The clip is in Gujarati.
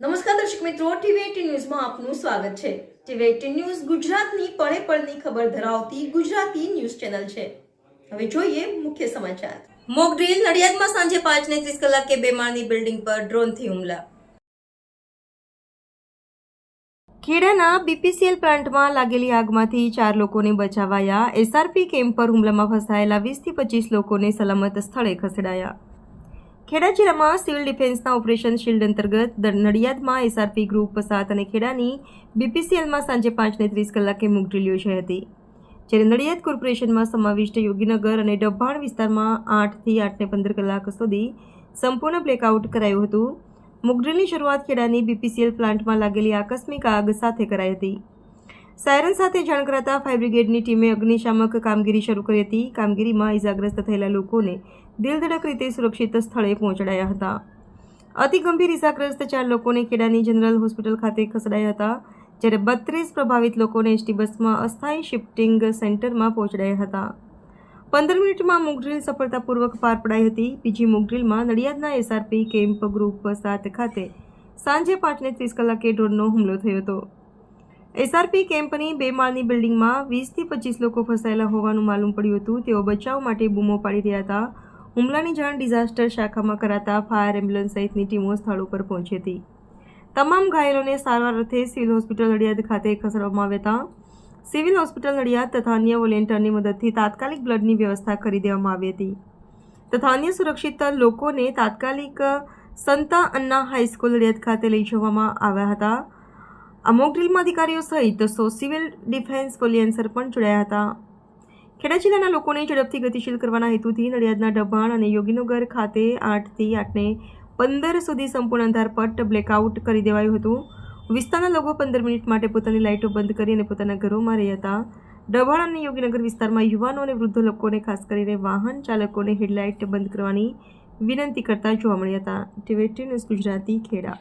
નમસ્કાર દર્શક મિત્રો, ટીવી18 ન્યૂઝમાં આપનું સ્વાગત છે। ટીવી18 ન્યૂઝ ગુજરાતની પળે પળની ખબર ધરાવતી ગુજરાતી ન્યૂઝ ચેનલ છે। હવે જોઈએ મુખ્ય સમાચાર। મોક ડ્રીલ નડિયાદમાં સાંજે 5:30 કલાકે બે માળની બિલ્ડિંગ પર ડ્રોનથી હુમલા। ખેડાના બીપીસીએલ પ્લાન્ટમાં લાગેલી આગમાંથી 4 લોકોને બચાવાયા। એસઆરપી કેમ્પ પર હુમલામાં ફસાયેલા 20 થી 25 લોકોને સલામત સ્થળે ખસેડાયા। ખેડા જિલ્લામાં સિવિલ ડિફેન્સના ઓપરેશન શિલ્ડ અંતર્ગત નડિયાદમાં એસઆરપી ગ્રુપ 7 અને ખેડાની બીપીસીએલમાં સાંજે 5:30 કલાકે મોક ડ્રીલ યોજાઈ હતી, જ્યારે નડિયાદ કોર્પોરેશનમાં સમાવિષ્ટ યોગીનગર અને ડભાણ વિસ્તારમાં 8 થી 8:15 કલાક સુધી સંપૂર્ણ બ્લેકઆઉટ કરાયું હતું। મોક ડ્રીલની શરૂઆત ખેડાની બીપીસીએલ પ્લાન્ટમાં લાગેલી આકસ્મિક આગ સાથે કરાઈ હતી। સાયરન સાથે જાણ કરાતા ફાયર બ્રિગેડની ટીમે અગ્નિશામક કામગીરી શરૂ કરી હતી। કામગીરીમાં ઇજાગ્રસ્ત થયેલા લોકોને દિલધડક રીતે સુરક્ષિત સ્થળે પહોંચાડાયા હતા। અતિ ગંભીર ઇજાગ્રસ્ત 4 લોકોને ખેડાની જનરલ હોસ્પિટલ ખાતે ખસેડાયા હતા, જ્યારે 32 પ્રભાવિત લોકોને એસટી બસમાં અસ્થાયી શિફ્ટિંગ સેન્ટરમાં પહોંચાડાયા હતા। 15 મિનિટમાં મોક ડ્રીલ સફળતાપૂર્વક પાર પડાઈ હતી। બીજી મોક ડ્રીલમાં નડિયાદના એસઆરપી કેમ્પ ગ્રુપ 7 ખાતે સાંજે 5:30 કલાકે ડ્રોનનો હુમલો થયો હતો। એસઆરપી કેમ્પની 2 માળની બિલ્ડિંગમાં 20 થી 25 લોકો ફસાયેલા હોવાનું માલુમ પડ્યું હતું। તેઓ બચાવ માટે બૂમો પાડી રહ્યા હતા। હુમલાની જાણ ડિઝાસ્ટર શાખામાં કરાતા ફાયર એમ્બ્યુલન્સ સહિતની ટીમો સ્થળ ઉપર પહોંચી હતી। તમામ ઘાયલોને સારવાર અર્થે સિવિલ હોસ્પિટલ નડિયાદ ખાતે ખસેડવામાં આવ્યા હતા। સિવિલ હોસ્પિટલ નડિયાદ તથા અન્ય વોલેન્ટિયરની મદદથી તાત્કાલિક બ્લડની વ્યવસ્થા કરી દેવામાં આવી હતી તથા અન્ય સુરક્ષિત લોકોને તાત્કાલિક સંતા અન્ના હાઈસ્કૂલ નડિયાદ ખાતે લઈ જવામાં આવ્યા હતા। આ મોક ડ્રીલમાં અધિકારીઓ સહિત 100 સિવિલ ડિફેન્સ વોલેન્ટિયર પણ જોડાયા હતા। ખેડા જિલ્લાના લોકોને ઝડપથી ગતિશીલ કરવાના હેતુથી નડિયાદના ડભાણ અને યોગીનગર ખાતે 8 થી 8:15 સુધી સંપૂર્ણ અંધારપટ બ્લેકઆઉટ કરી દેવાયું હતું। વિસ્તારના લોકો 15 મિનિટ માટે પોતાની લાઇટો બંધ કરી અને પોતાના ઘરોમાં રહ્યા હતા। ડભાણ અને યોગીનગર વિસ્તારમાં યુવાનો અને વૃદ્ધ લોકોને ખાસ કરીને વાહન ચાલકોને હેડલાઇટ બંધ કરવાની વિનંતી કરતા જોવા મળ્યા હતા। ટીવી18 ન્યૂઝ ગુજરાતી, ખેડા।